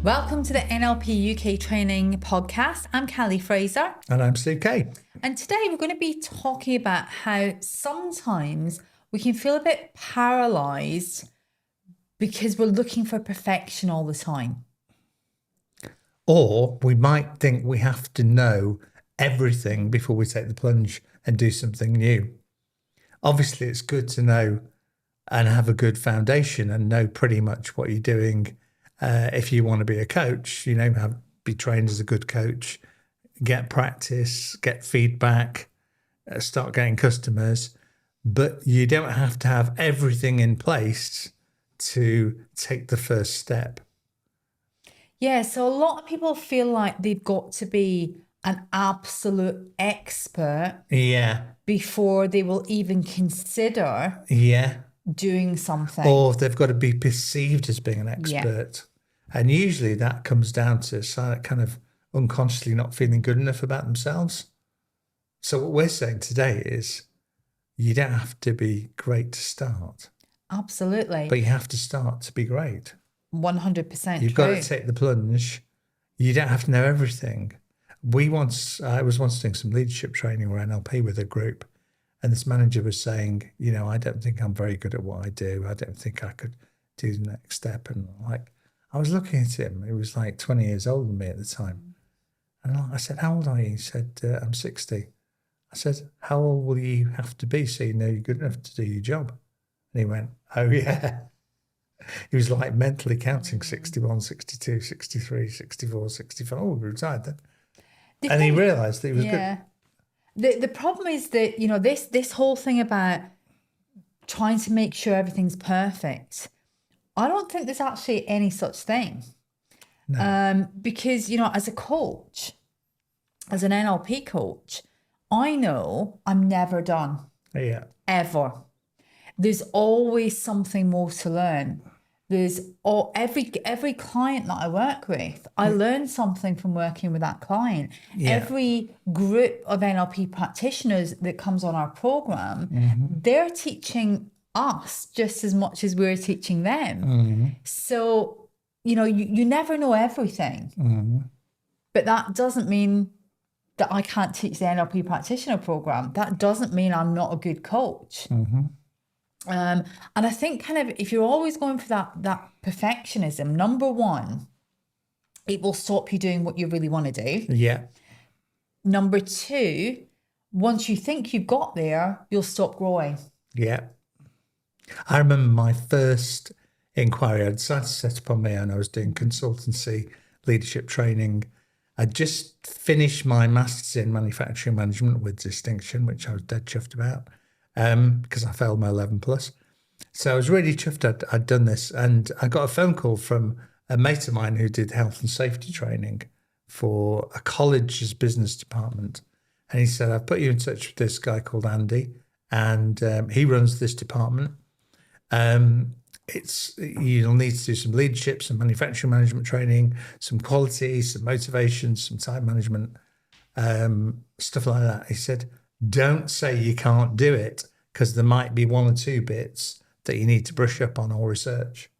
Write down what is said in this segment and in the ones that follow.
Welcome to the NLP UK Training Podcast. I'm Callie Fraser. And I'm Steve Kay. And today we're going to be talking about how sometimes we can feel a bit paralysed because we're looking for perfection all the time. Or we might think we have to know everything before we take the plunge and do something new. Obviously, it's good to know and have a good foundation and know pretty much what you're doing. If you want to be a coach, be trained as a good coach, get practice, get feedback, start getting customers. But you don't have to have everything in place to take the first step. Yeah, so a lot of people feel like they've got to be an absolute expert before they will even consider doing something. Or they've got to be perceived as being an expert. And usually that comes down to kind of unconsciously not feeling good enough about themselves. So what we're saying today is you don't have to be great to start. Absolutely. But you have to start to be great. 100% You've got to take the plunge. You don't have to know everything. I was once doing some leadership training or NLP with a group, and this manager was saying, I don't think I'm very good at what I do. I don't think I could do the next step. And I was looking at him. He was like 20 years older than me at the time. And I said, how old are you? He said, I'm 60. I said, how old will you have to be so you know you're good enough to do your job? And he went, oh yeah. He was like mentally counting 61, 62, 63, 64, 65. Oh, we retired then. And he realised that he was good. The problem is that, this whole thing about trying to make sure everything's perfect, I don't think there's actually any such thing. No. Because, as a coach, as an NLP coach, I know I'm never done. Yeah. Ever. There's always something more to learn. There's every client that I work with, I learn something from working with that client. Yeah. Every group of NLP practitioners that comes on our program, they're teaching us just as much as we're teaching them. So, you never know everything. But that doesn't mean that I can't teach the NLP practitioner program. That doesn't mean I'm not a good coach. And I think kind of if you're always going for that perfectionism, number one, it will stop you doing what you really want to do. Yeah. Number two, once you think you've got there, you'll stop growing. Yeah. I remember my first inquiry. I decided to set up on my own. I was doing consultancy, leadership training. I just finished my Masters in Manufacturing Management with distinction, which I was dead chuffed about. Because I failed my 11 plus. So I was really chuffed I'd done this. And I got a phone call from a mate of mine who did health and safety training for a college's business department. And he said, I've put you in touch with this guy called Andy, and he runs this department. You'll need to do some leadership, some manufacturing management training, some quality, some motivation, some time management, stuff like that. He said, don't say you can't do it, because there might be one or two bits that you need to brush up on or research.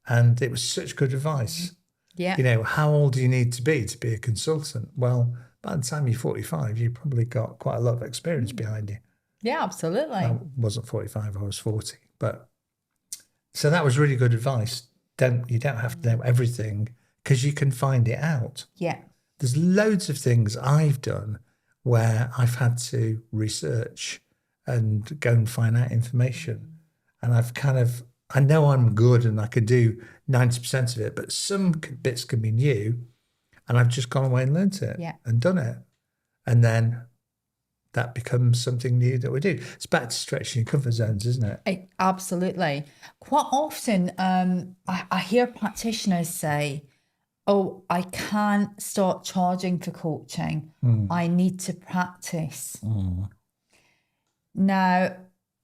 And it was such good advice. Yeah. How old do you need to be a consultant? Well, by the time you're 45, you've probably got quite a lot of experience behind you. Yeah, absolutely. I wasn't 45, I was 40. But so that was really good advice. You don't have to know everything, because you can find it out. Yeah. There's loads of things I've done where I've had to research and go and find out information. And I know I'm good and I can do 90% of it, but some bits can be new, and I've just gone away and learnt it and done it. And then that becomes something new that we do. It's back to stretching your comfort zones, isn't it? Absolutely. Quite often I hear practitioners say, oh, I can't start charging for coaching. I need to practice. Now,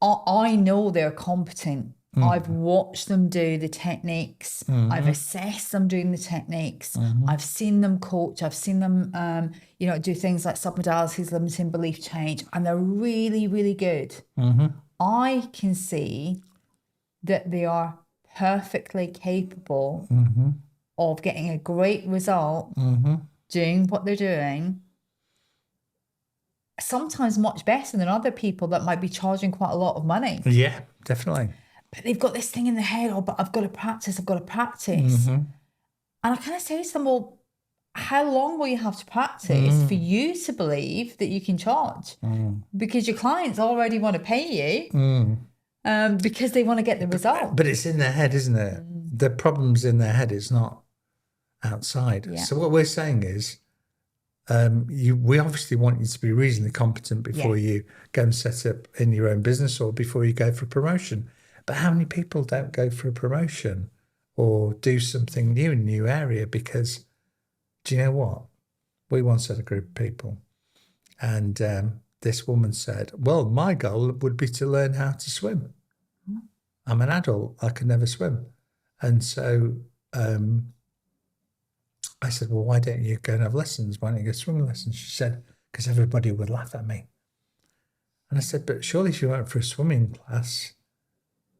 I know they're competent. I've watched them do the techniques. I've assessed them doing the techniques. I've seen them coach. I've seen them, do things like submodalities, limiting belief change, and they're really, really good. I can see that they are perfectly capable of getting a great result, doing what they're doing, sometimes much better than other people that might be charging quite a lot of money. Yeah, definitely. But they've got this thing in their head, oh, but I've got to practice. And I kind of say to them, well, how long will you have to practice for you to believe that you can charge? Because your clients already want to pay you because they want to get the result. But it's in their head, isn't it? The problem's in their head. It's not outside. Yeah. So what we're saying is, we obviously want you to be reasonably competent before you go and set up in your own business or before you go for a promotion. But how many people don't go for a promotion or do something new in a new area? Because, do you know what? We once had a group of people, and this woman said, well, my goal would be to learn how to swim. I'm an adult. I could never swim. And so I said, well, why don't you go and have lessons? Why don't you go swimming lessons? She said, because everybody would laugh at me. And I said, but surely if you went for a swimming class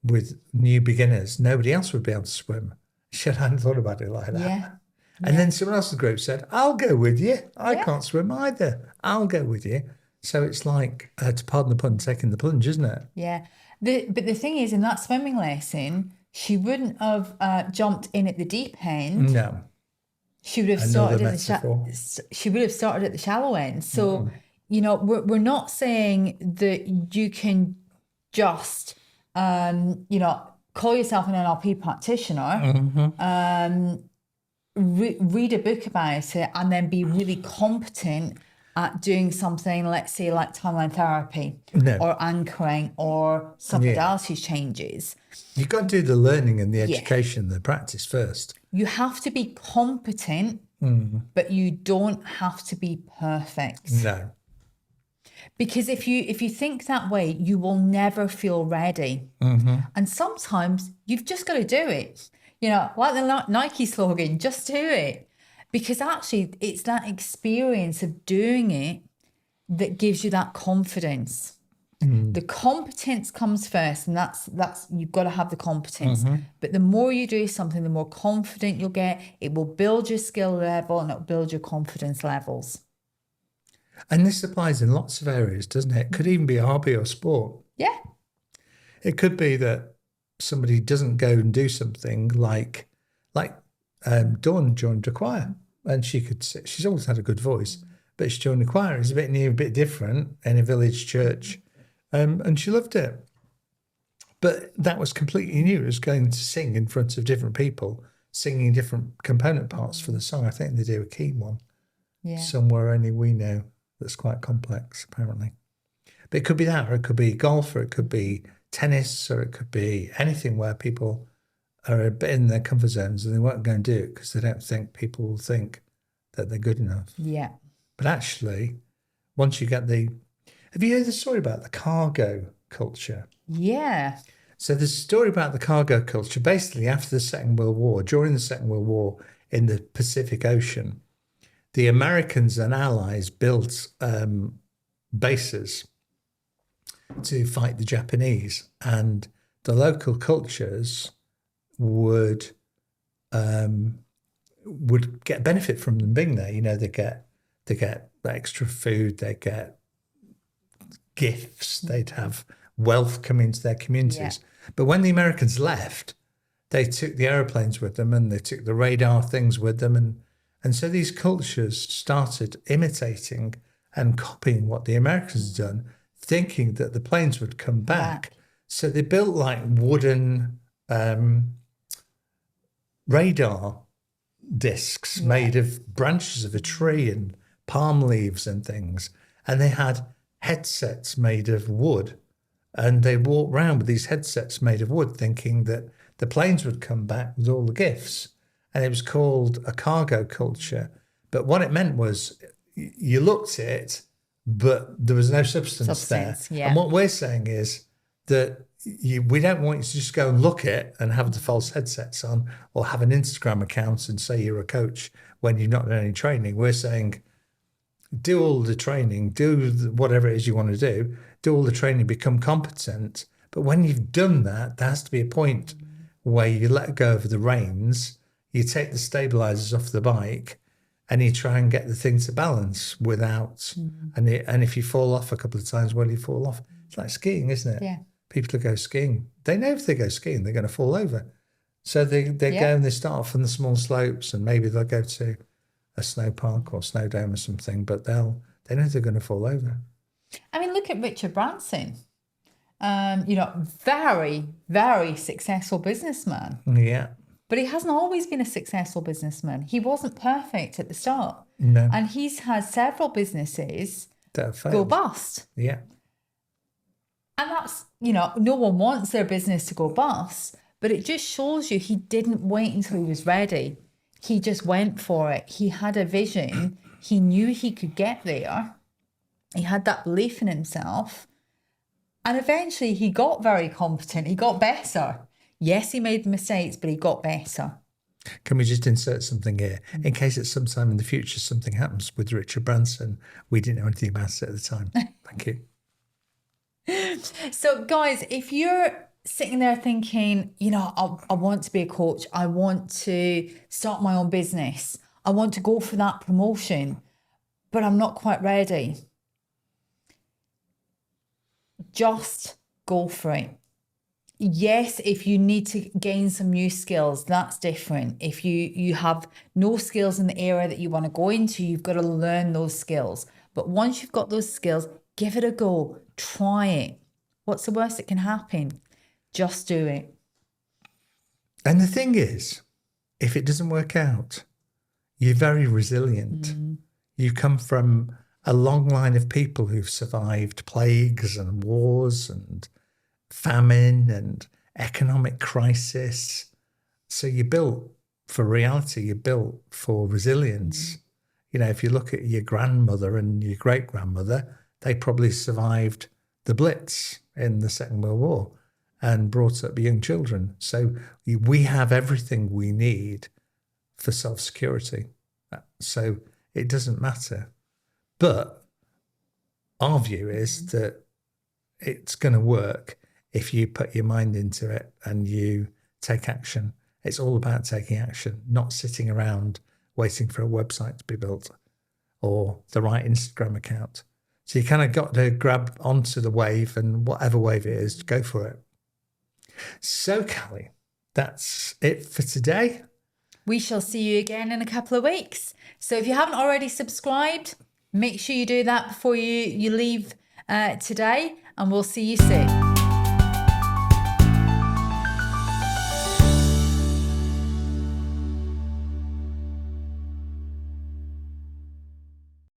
with new beginners, nobody else would be able to swim. She said, I hadn't thought about it like that. Yeah. And then someone else in the group said, I'll go with you. I can't swim either. I'll go with you. So it's like, to pardon the pun, taking the plunge, isn't it? Yeah. But the thing is, in that swimming lesson, she wouldn't have jumped in at the deep end. No. She would have started at the shallow end. So, you know, we're not saying that you can just, you know, call yourself an NLP practitioner, read a book about it, and then be really competent at doing something, let's say, like timeline therapy or anchoring or submodality changes. You've got to do the learning and the education, the practice first. You have to be competent, but you don't have to be perfect. No. Because if you think that way, you will never feel ready. And sometimes you've just got to do it. You know, like the Nike slogan, just do it. Because actually, it's that experience of doing it that gives you that confidence. The competence comes first, and that's you've got to have the competence. But the more you do something, the more confident you'll get. It will build your skill level and it'll build your confidence levels. And this applies in lots of areas, doesn't it? It could even be a hobby or sport. Yeah. It could be that somebody doesn't go and do something like Dawn joined a choir, and she's always had a good voice, but she joined a choir. It's a bit new, a bit different in a village church, and she loved it. But that was completely new. It was going to sing in front of different people, singing different component parts for the song. I think they do a key one. Yeah. Somewhere only we know that's quite complex, apparently. But it could be that, or it could be golf, or it could be tennis, or it could be anything where people are a bit in their comfort zones and they won't go and do it because they don't think people will think that they're good enough. Yeah. But actually, once you get have you heard the story about the cargo culture? Yeah. So there's a story about the cargo culture. Basically, after the Second World War, during the Second World War in the Pacific Ocean, the Americans and Allies built bases to fight the Japanese, and the local cultures would get benefit from them being there. You know, they get extra food, they get gifts, they'd have wealth come into their communities. Yeah. But when the Americans left, they took the aeroplanes with them and they took the radar things with them, and so these cultures started imitating and copying what the Americans had done, thinking that the planes would come back. Yeah. So they built like wooden radar discs made of branches of a tree and palm leaves and things. And they had headsets made of wood. And they walked around with these headsets made of wood, thinking that the planes would come back with all the gifts. And it was called a cargo culture. But what it meant was you looked at it, but there was no substance there. Yeah. And what we're saying is that we don't want you to just go and look at it and have the false headsets on or have an Instagram account and say you're a coach when you've not done any training. We're saying do all the training, do whatever it is you want to do all the training, become competent. But when you've done that, there has to be a point where you let go of the reins, you take the stabilizers off the bike and you try and get the thing to balance without, and if you fall off a couple of times, well, you fall off. It's like skiing, isn't it? Yeah. People who go skiing, they know if they go skiing, they're going to fall over. So they go and they start off on the small slopes, and maybe they'll go to a snow park or snow dome or something, but they know they're going to fall over. I mean, look at Richard Branson. Very, very successful businessman. Yeah. But he hasn't always been a successful businessman. He wasn't perfect at the start. No. And he's had several businesses That have failed. go bust. Yeah. And that's, no one wants their business to go bust, but it just shows you he didn't wait until he was ready. He just went for it. He had a vision. He knew he could get there. He had that belief in himself. And eventually he got very competent. He got better. Yes, he made mistakes, but he got better. Can we just insert something here? In case at some time in the future something happens with Richard Branson, we didn't know anything about it at the time. Thank you. So guys, if you're sitting there thinking, I want to be a coach, I want to start my own business, I want to go for that promotion, but I'm not quite ready, just go for it. Yes, if you need to gain some new skills, that's different. If you have no skills in the area that you want to go into, you've got to learn those skills. But once you've got those skills, give it a go. Try it. What's the worst that can happen? Just do it. And the thing is, if it doesn't work out, you're very resilient. You come from a long line of people who've survived plagues and wars and famine and economic crisis. So you're built for reality. You're built for resilience. If you look at your grandmother and your great-grandmother, they probably survived the Blitz in the Second World War and brought up young children. So we have everything we need for self-security. So it doesn't matter. But our view is that it's going to work if you put your mind into it and you take action. It's all about taking action, not sitting around waiting for a website to be built or the right Instagram account. So you kind of got to grab onto the wave, and whatever wave it is, go for it. So, Callie, that's it for today. We shall see you again in a couple of weeks. So if you haven't already subscribed, make sure you do that before you leave today, and we'll see you soon.